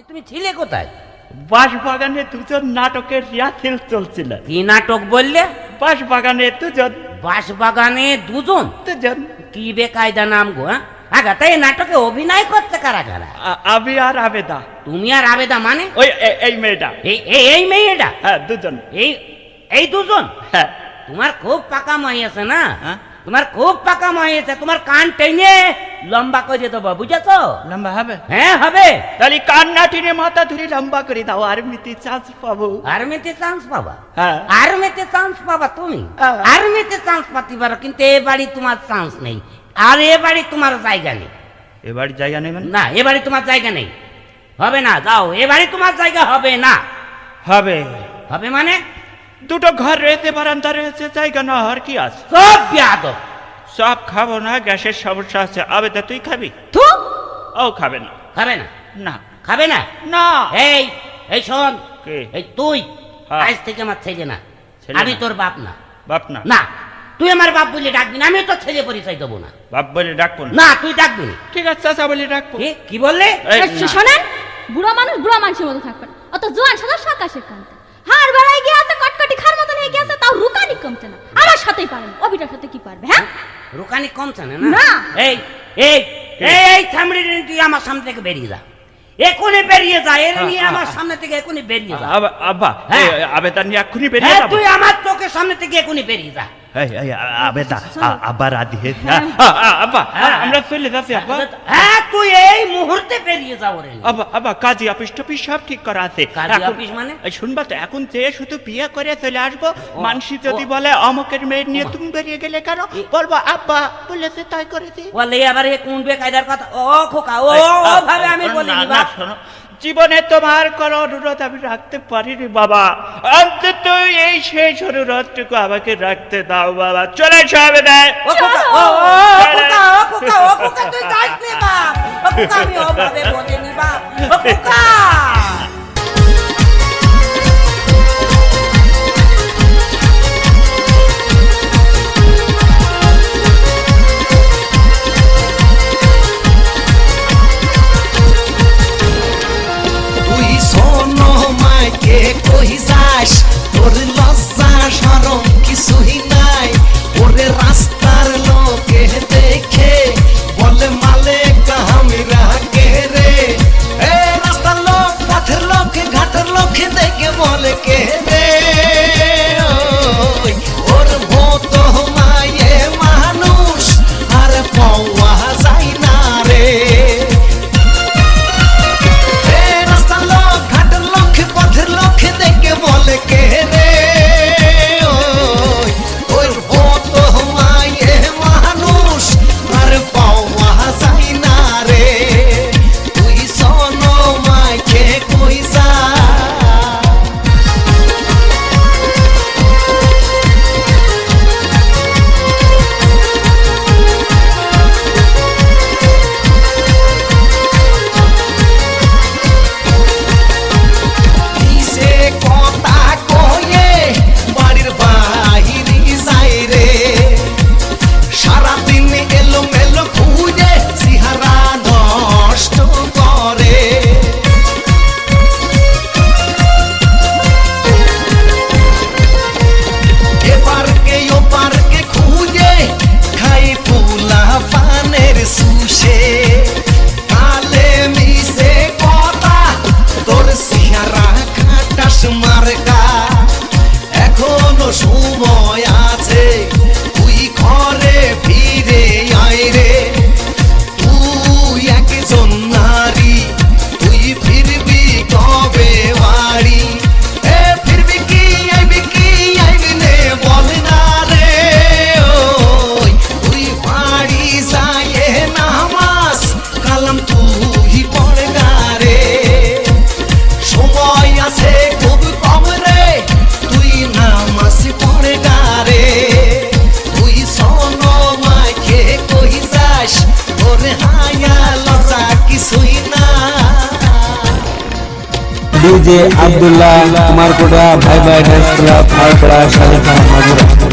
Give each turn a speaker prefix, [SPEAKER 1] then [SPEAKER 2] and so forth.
[SPEAKER 1] তুমি ছিলে কোথায়?
[SPEAKER 2] বাঁশবাগানে দুজন নাটকের রিহার্সেল চলছিল।
[SPEAKER 1] কি নাটক বললে?
[SPEAKER 2] বাঁশবাগানে দুজন।
[SPEAKER 1] বাঁশবাগানে দুজন?
[SPEAKER 2] দুজন।
[SPEAKER 1] কি বেকায়দা নাম গো। হ্যাঁ আগা তাই নাটকে অভিনয় করতে কারা কারা?
[SPEAKER 2] আমি আর আবেদা।
[SPEAKER 1] তুমি আর আবেদা মানে?
[SPEAKER 2] ওই এই মেয়েটা।
[SPEAKER 1] এই মেয়েটা?
[SPEAKER 2] হ্যাঁ দুজন।
[SPEAKER 1] এই দুজন?
[SPEAKER 2] হ্যাঁ।
[SPEAKER 1] তোমার খুব পাকা হয়েছে না? তোমার খুব পাকা হয়েছে। তোমার কান টেনে লম্বা করে দেবো, বুঝেছো?
[SPEAKER 2] লম্বা হবে?
[SPEAKER 1] হ্যাঁ হবে।
[SPEAKER 2] তাহলে কান না টেনে মাথা ধরে লম্বা করে দাও, আর্মিতে চান্স পাবো।
[SPEAKER 1] আর্মিতে চান্স পাবা?
[SPEAKER 2] হ্যাঁ।
[SPEAKER 1] আর্মিতে চান্স পাবা তুমি? আর্মিতে চান্স পাতে পারো, কিন্তু এ বাড়ি তোমার চান্স নেই। আর এ বাড়ি তোমার জায়গা নেই।
[SPEAKER 2] এ বাড়ি জায়গা নেই
[SPEAKER 1] না, এ বাড়ি তোমার জায়গা নেই। হবে না, যাও। এ বাড়ি তোমার জায়গা হবে না।
[SPEAKER 2] হবে?
[SPEAKER 1] হবে মানে?
[SPEAKER 2] দুটো ঘর রয়েছে, বারান্দা রয়েছে, জায়গা না হওয়ার কি আছে?
[SPEAKER 1] সব বেয়াদব।
[SPEAKER 2] সব খাবো না, গ্যাসের সমস্যা আছে। আবেদা তুই খাবি? ও খাবে না।
[SPEAKER 1] খাবে না?
[SPEAKER 2] না
[SPEAKER 1] খাবে না?
[SPEAKER 2] না।
[SPEAKER 1] এই শোন, এই তুই
[SPEAKER 2] হ্যাঁ।
[SPEAKER 1] আজ থেকে আমার ছেলে না। আমি তোর বাপ না।
[SPEAKER 2] বাপ না?
[SPEAKER 1] না, তুই আমার বাপ বলে ডাকবি না। আমি তোর ছেলে পরিচয় দেবো না।
[SPEAKER 2] বাপ বলে ডাকবো
[SPEAKER 1] না, তুই ডাকবি না।
[SPEAKER 2] ঠিক আছে, চাচা বলে ডাকবো।
[SPEAKER 1] কি বললে?
[SPEAKER 3] শোনেন, বুড়া মানুষ বুড়া মানুষের মতো থাকবেন। অত জোয়ান সাদা আকাশের কান্তে হাড় বেড়ায় গিয়ে আছে, কটকটি খার মতন হয়ে গেছে, তাও রুকানি কমছে না। আমার সাথেই পারেন, অবিটার সাথে কি পারবে? হ্যাঁ,
[SPEAKER 1] রুকানি কমছে না?
[SPEAKER 3] না।
[SPEAKER 1] এই থামড়ি, তুই আমার সামনে থেকে বেরিয়ে যা। এখনই বেরিয়ে যা। এর নিয়ে আমার সামনে থেকে এখনই বেরিয়ে যা।
[SPEAKER 2] আব্বা, আবেদা নিয়ে এক্ষুনি বেরিয়ে যাবো।
[SPEAKER 1] তুই আমার চোখের সামনে থেকে এখনই বেরিয়ে যা।
[SPEAKER 2] আবেদা আবার আদি আব্বা, আমরা চলে যাচ্ছি আব্বা।
[SPEAKER 1] হ্যাঁ, তুই এই মুহূর্তে বেরিয়ে যাও রে।
[SPEAKER 2] আব্বা, কাজী অফিস টফিস সব ঠিক করা আছে।
[SPEAKER 1] কাজী অফিস মানে?
[SPEAKER 2] শুনবা তো, এখন যে শুধু বিয়ে করে চলে আসবো। মানসি যদি বলে অমুকের মেয়ের নিয়ে তুমি বেরিয়ে গেলে কেন, বলবো আব্বা বলেছে তাই করেছি।
[SPEAKER 1] বলে আবার এ কোন বেকায়দার কথা? ও খোকা, ও ভাবে আমি বলিনি বাপ।
[SPEAKER 2] শোনো, জীবনে তোমার কোনো অনুরোধ আমি রাখতে পারিনি বাবা। অন্তত এই শেষ অনুরোধটুকু আমাকে রাখতে দাও বাবা। চলে এসো আবেদা।
[SPEAKER 1] ও খোকা, তুই যাস নে বাপ। ও খোকা, আমি ও ভাবে বলিনি বাপ। ও খোকা।
[SPEAKER 4] কই যাস, তোর লজ্জা শরম কিছুই নাই। ওরে রাস্তার লোকে দেখে বলে মালে কামিরা কে রে। এ রাস্তার লোক, পথের লোক, ঘাটের লোক দেখে বলে কে রে। ওর মত মায়ে মানুষ আর পাওয়া যায় না রে। বলে কে রে, ওই মত মায়ে মানুষ আর পাওয়া যায় না রে। তুই শোন মাইকে কই যা। এখনো সময় আছে, তুই ঘরে ফিরে আয় রে। তুই একজন নারী, তুই ফিরবি কবে বাড়ি? ফিরবি কি আইবি নে বল না রে। তুই বাড়ি যায় নামাজ কালাম তুই পড়ে না রে। সময় আছে খুব কম রে, তুই নামাজ পড়ে না রে। তুই শোন মাকে কই যাস, ওরে হায়া লজ্জা কিছুই না।
[SPEAKER 5] ডিজে আব্দুল্লাহ কুমারকোটা ভাই ভাই ডান্স ক্লাব, ভাইপড়া, শালিখা, মাগুরা।